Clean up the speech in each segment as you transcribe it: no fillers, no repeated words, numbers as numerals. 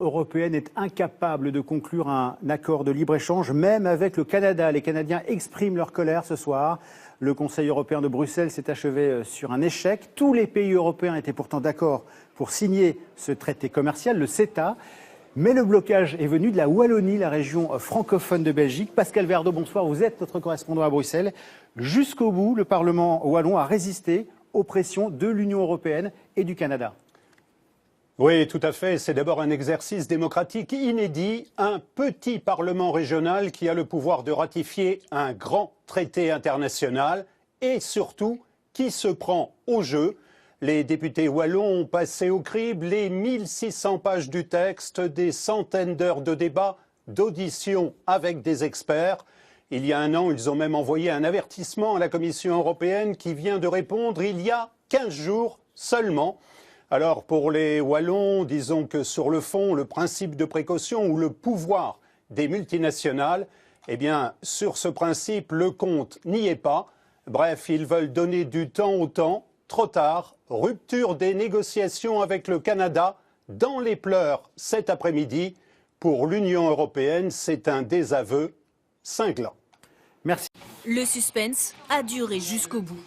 Européenne est incapable de conclure un accord de libre-échange, même avec le Canada. Les Canadiens expriment leur colère ce soir. Le Conseil européen de Bruxelles s'est achevé sur un échec. Tous les pays européens étaient pourtant d'accord pour signer ce traité commercial, le CETA. Mais le blocage est venu de la Wallonie, la région francophone de Belgique. Pascal Verdeau, bonsoir, vous êtes notre correspondant à Bruxelles. Jusqu'au bout, le Parlement wallon a résisté aux pressions de l'Union européenne et du Canada. Oui, tout à fait. C'est d'abord un exercice démocratique inédit, un petit parlement régional qui a le pouvoir de ratifier un grand traité international et surtout qui se prend au jeu. Les députés wallons ont passé au crible les 1600 pages du texte, des centaines d'heures de débats, d'auditions avec des experts. Il y a un an, ils ont même envoyé un avertissement à la Commission européenne qui vient de répondre il y a 15 jours seulement. Alors pour les Wallons, disons que sur le fond, le principe de précaution ou le pouvoir des multinationales, eh bien sur ce principe, le compte n'y est pas. Bref, ils veulent donner du temps au temps, trop tard, rupture des négociations avec le Canada, dans les pleurs cet après-midi. Pour l'Union européenne, c'est un désaveu cinglant. Merci. Le suspense a duré jusqu'au bout.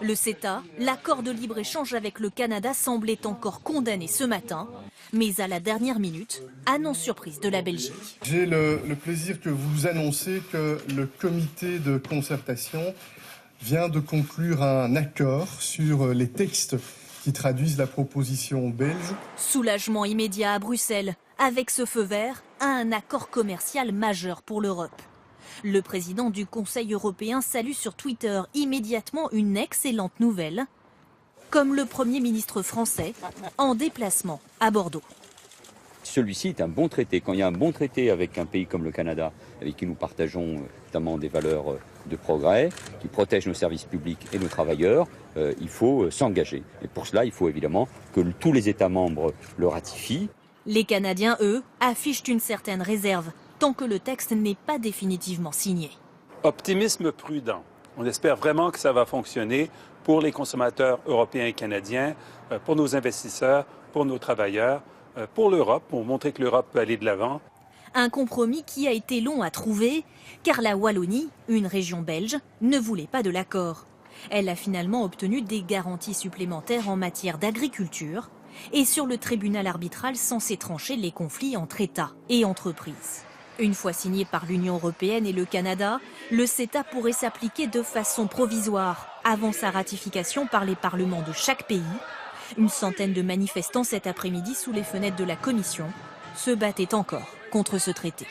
Le CETA, l'accord de libre-échange avec le Canada, semblait encore condamné ce matin. Mais à la dernière minute, annonce surprise de la Belgique. J'ai le plaisir que vous annoncez que le comité de concertation vient de conclure un accord sur les textes qui traduisent la proposition belge. Soulagement immédiat à Bruxelles, avec ce feu vert à un accord commercial majeur pour l'Europe. Le président du Conseil européen salue sur Twitter immédiatement une excellente nouvelle, comme le Premier ministre français en déplacement à Bordeaux. Celui-ci est un bon traité. Quand il y a un bon traité avec un pays comme le Canada, avec qui nous partageons notamment des valeurs de progrès, qui protège nos services publics et nos travailleurs, il faut s'engager. Et pour cela, il faut évidemment que tous les États membres le ratifient. Les Canadiens, eux, affichent une certaine réserve, tant que le texte n'est pas définitivement signé. Optimisme prudent. On espère vraiment que ça va fonctionner pour les consommateurs européens et canadiens, pour nos investisseurs, pour nos travailleurs, pour l'Europe, pour montrer que l'Europe peut aller de l'avant. Un compromis qui a été long à trouver, car la Wallonie, une région belge, ne voulait pas de l'accord. Elle a finalement obtenu des garanties supplémentaires en matière d'agriculture et sur le tribunal arbitral censé trancher les conflits entre États et entreprises. Une fois signé par l'Union européenne et le Canada, le CETA pourrait s'appliquer de façon provisoire avant sa ratification par les parlements de chaque pays. Une centaine de manifestants cet après-midi sous les fenêtres de la Commission se battaient encore contre ce traité.